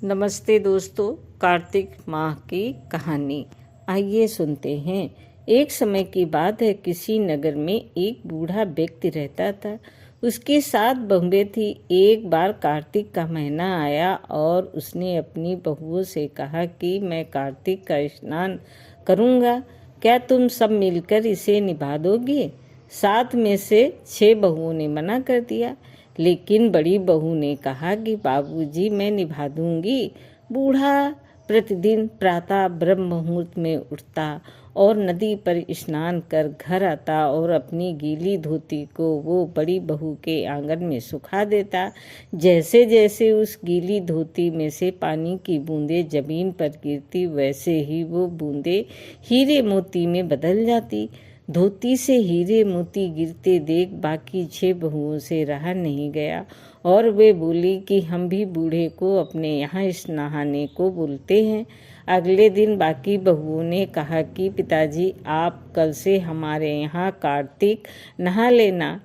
नमस्ते दोस्तों, कार्तिक माह की कहानी आइए सुनते हैं। एक समय की बात है, किसी नगर में एक बूढ़ा व्यक्ति रहता था। उसके 7 बहुएं थी। एक बार कार्तिक का महीना आया और उसने अपनी बहुओं से कहा कि मैं कार्तिक का स्नान करूँगा, क्या तुम सब मिलकर इसे निभा दोगे? 7 में से 6 बहुओं ने मना कर दिया, लेकिन बड़ी बहू ने कहा कि बाबूजी, मैं निभा दूंगी। बूढ़ा प्रतिदिन प्रातः ब्रह्म मुहूर्त में उठता और नदी पर स्नान कर घर आता और अपनी गीली धोती को वो बड़ी बहू के आंगन में सुखा देता। जैसे जैसे उस गीली धोती में से पानी की बूंदें जमीन पर गिरती, वैसे ही वो बूंदें हीरे मोती में बदल जाती। धोती से हीरे मोती गिरते देख बाकी 6 बहुओं से रहा नहीं गया और वे बोली कि हम भी बूढ़े को अपने यहाँ नहाने को बोलते हैं। अगले दिन बाकी बहुओं ने कहा कि पिताजी, आप कल से हमारे यहाँ कार्तिक नहा लेना।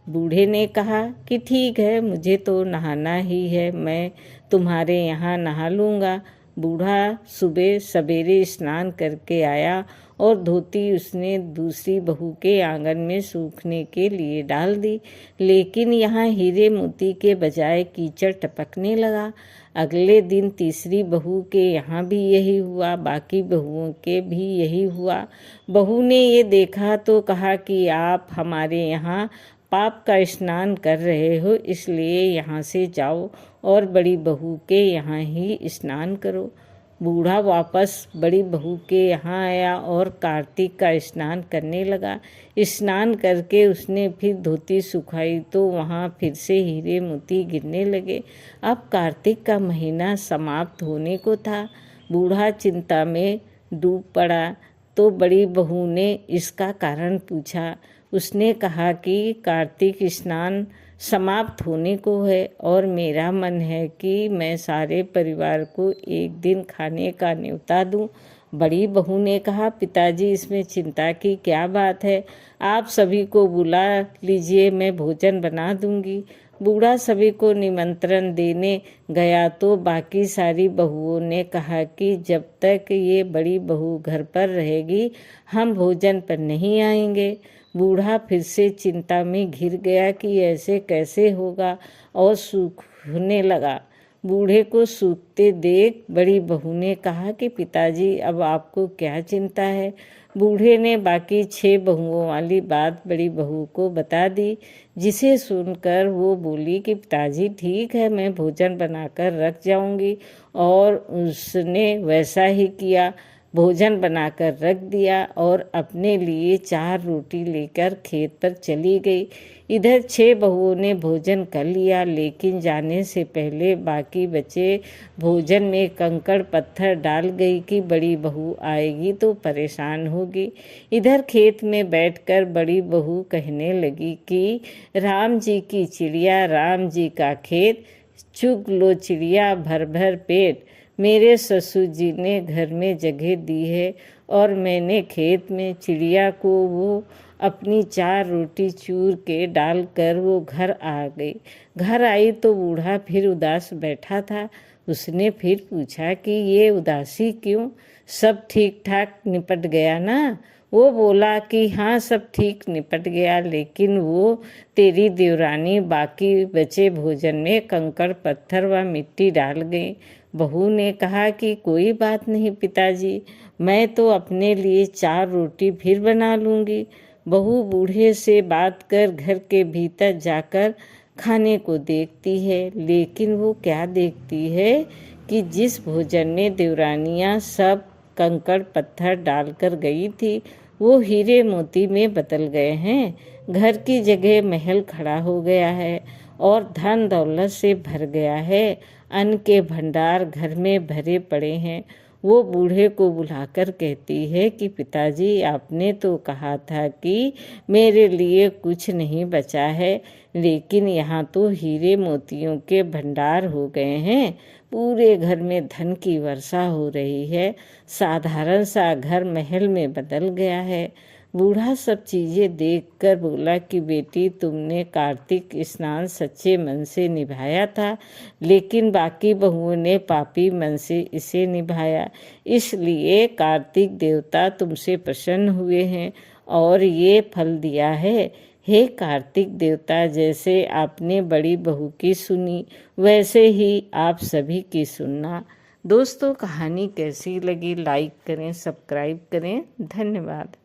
बूढ़े ने कहा कि ठीक है, मुझे तो नहाना ही है, मैं तुम्हारे यहाँ नहा लूँगा। बूढ़ा सुबह सवेरे स्नान करके आया और धोती उसने दूसरी बहू के आंगन में सूखने के लिए डाल दी, लेकिन यहाँ हीरे मोती के बजाय कीचड़ टपकने लगा। अगले दिन तीसरी बहू के यहाँ भी यही हुआ, बाकी बहुओं के भी यही हुआ। बहू ने ये देखा तो कहा कि आप हमारे यहाँ पाप का स्नान कर रहे हो, इसलिए यहाँ से जाओ और बड़ी बहू के यहाँ ही स्नान करो। बूढ़ा वापस बड़ी बहू के यहाँ आया और कार्तिक का स्नान करने लगा। स्नान करके उसने फिर धोती सुखाई तो वहाँ फिर से हीरे मोती गिरने लगे। अब कार्तिक का महीना समाप्त होने को था। बूढ़ा चिंता में डूब पड़ा तो बड़ी बहू ने इसका कारण पूछा। उसने कहा कि कार्तिक स्नान समाप्त होने को है और मेरा मन है कि मैं सारे परिवार को एक दिन खाने का न्योता दूं। बड़ी बहू ने कहा, पिताजी, इसमें चिंता की क्या बात है, आप सभी को बुला लीजिए, मैं भोजन बना दूंगी। बूढ़ा सभी को निमंत्रण देने गया तो बाकी सारी बहुओं ने कहा कि जब तक ये बड़ी बहू घर पर रहेगी हम भोजन पर नहीं आएंगे। बूढ़ा फिर से चिंता में घिर गया कि ऐसे कैसे होगा और सूखने लगा। बूढ़े को सूखते देख बड़ी बहू ने कहा कि पिताजी, अब आपको क्या चिंता है? बूढ़े ने बाकी 6 बहुओं वाली बात बड़ी बहू को बता दी, जिसे सुनकर वो बोली कि पिताजी ठीक है, मैं भोजन बनाकर रख जाऊंगी। और उसने वैसा ही किया। भोजन बनाकर रख दिया और अपने लिए 4 रोटी लेकर खेत पर चली गई। इधर 6 बहुओं ने भोजन कर लिया, लेकिन जाने से पहले बाकी बचे भोजन में कंकड़ पत्थर डाल गई कि बड़ी बहू आएगी तो परेशान होगी। इधर खेत में बैठकर बड़ी बहू कहने लगी कि राम जी की चिड़िया, राम जी का खेत, चुग लो चिड़िया भर भर पेट। मेरे ससुर जी ने घर में जगह दी है और मैंने खेत में चिड़िया को वो अपनी 4 रोटी चूर के डालकर वो घर आ गई। घर आई तो बूढ़ा फिर उदास बैठा था। उसने फिर पूछा कि ये उदासी क्यों, सब ठीक ठाक निपट गया ना? वो बोला कि हाँ, सब ठीक निपट गया, लेकिन वो तेरी देवरानी बाकी बचे भोजन में कंकड़ पत्थर व मिट्टी डाल गई। बहू ने कहा कि कोई बात नहीं पिताजी, मैं तो अपने लिए 4 रोटी फिर बना लूँगी। बहू बूढ़े से बात कर घर के भीतर जाकर खाने को देखती है, लेकिन वो क्या देखती है कि जिस भोजन में देवरानियाँ सब कंकड़ पत्थर डालकर गई थी वो हीरे मोती में बदल गए हैं। घर की जगह महल खड़ा हो गया है और धन दौलत से भर गया है। अन्न के भंडार घर में भरे पड़े हैं। वो बूढ़े को बुलाकर कहती है कि पिताजी, आपने तो कहा था कि मेरे लिए कुछ नहीं बचा है, लेकिन यहाँ तो हीरे मोतियों के भंडार हो गए हैं। पूरे घर में धन की वर्षा हो रही है। साधारण सा घर महल में बदल गया है। बूढ़ा सब चीज़ें देखकर बोला कि बेटी, तुमने कार्तिक स्नान सच्चे मन से निभाया था, लेकिन बाकी बहुओं ने पापी मन से इसे निभाया। इसलिए कार्तिक देवता तुमसे प्रसन्न हुए हैं और ये फल दिया है। हे कार्तिक देवता, जैसे आपने बड़ी बहू की सुनी, वैसे ही आप सभी की सुनना। दोस्तों, कहानी कैसी लगी लाइक करें, सब्सक्राइब करें। धन्यवाद।